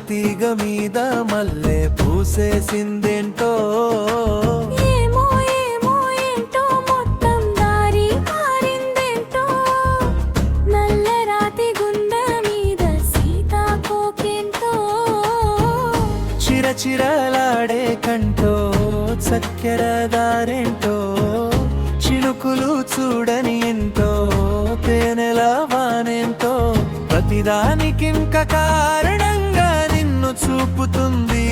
తీగ మీద మల్లె పూసేసిందేంటో ఏమో ఏమో ఏంటో మొత్తం దారి మారిందేంటో నల్లరాతి గుండె మీద సీతాకోకేంటో చిరచిరలాడే కంటో చక్కెర దారేంటో చినుకులు చూడని ఎంతో తేనెల వానేంతో ప్రతిదానికింక కారణంగా నిన్ను చూపుతుంది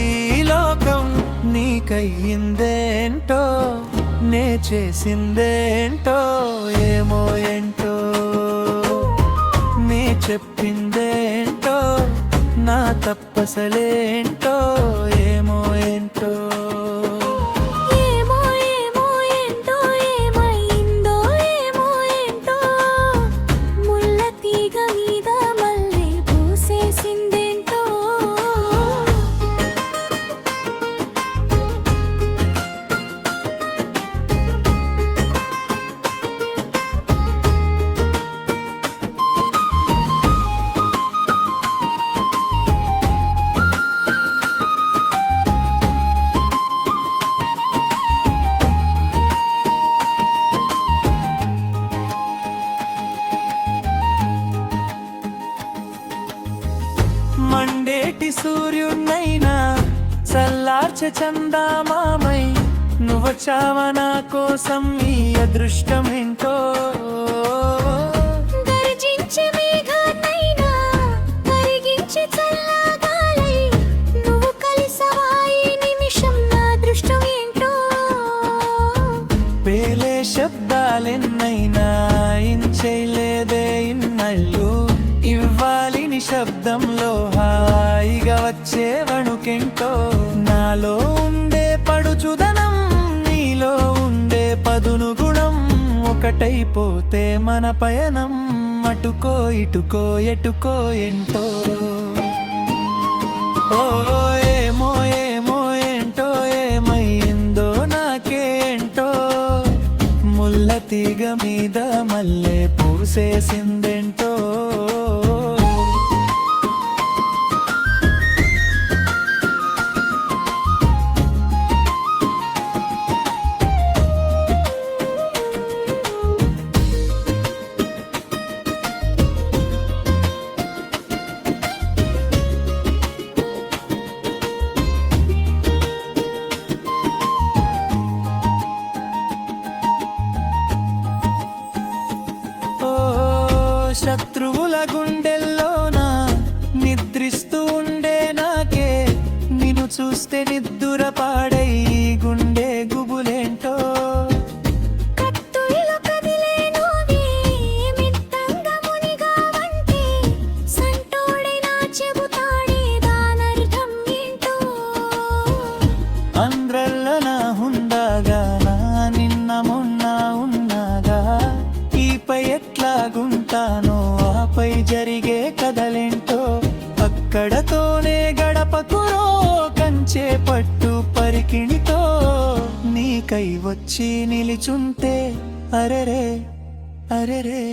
లోకం నీకయ్యిందేంటో నే చేసిందేంటో ఏమో ఏంటో నీ చెప్పిందేంటో నా తప్పసలేంటో ఏమో ఏంటో ఏమో ఏమో ఏంటో ఏమైందో ఏమో ఏంటో ముళ్ళ తీగ మీద మల్లె పూసేసిందేంటో మండేటి సూర్యున్నైనా చల్లార్చే చందామామై నువ్వొచ్చావా నా కోసం ఈ అదృష్టం ఏంటో గర్జించే మేఘాన్నైనా కరిగించే చల్లగాలై నువ్వు కలిసావా ఈ నిమిషం నా అదృష్టం ఏంటో పేలే శబ్దాలెన్నైనా ఇంచేలేదే ఇన్నళ్ళు ఇవ్వాలి నిశ్శబ్దంలో హాయిగా వచ్చే వణుకెంటో నాలో ఉండే పడుచుదనం నీలో ఉండే పదును గుణం ఒకటైపోతే మన పయనం అటుకో ఇటుకో ఎటుకో ఏంటో ఓ ఏమో ఏమో ఏంటో ఏమైందో నాకేంటో ముళ్ళ తీగ మీద మల్లె పూసేసిందేంటో శత్రువుల గుండెల్లోన నిద్రిస్తూ ఉండే నాకే నిన్ను చూస్తే నిద్దుర పాడై గుండె గుబులేంటో కత్తుల్లో కదిలే నువ్వే మిత్తంగా మునిగావంటే సంటోడైనా చెబుతాడే దానర్థం ఏంటో అంద్రల్ల నా హుందాగా నా నిన్న మొన్న ఉన్నాగా ఈపై ఎట్లాగుంటానో ఆపై జరిగే కదలేంటో అక్కడతోనే గడపకురో కంచే పట్టు పరికిణితో నీకై వచ్చి నిలిచుంటే అరెరే అరెరే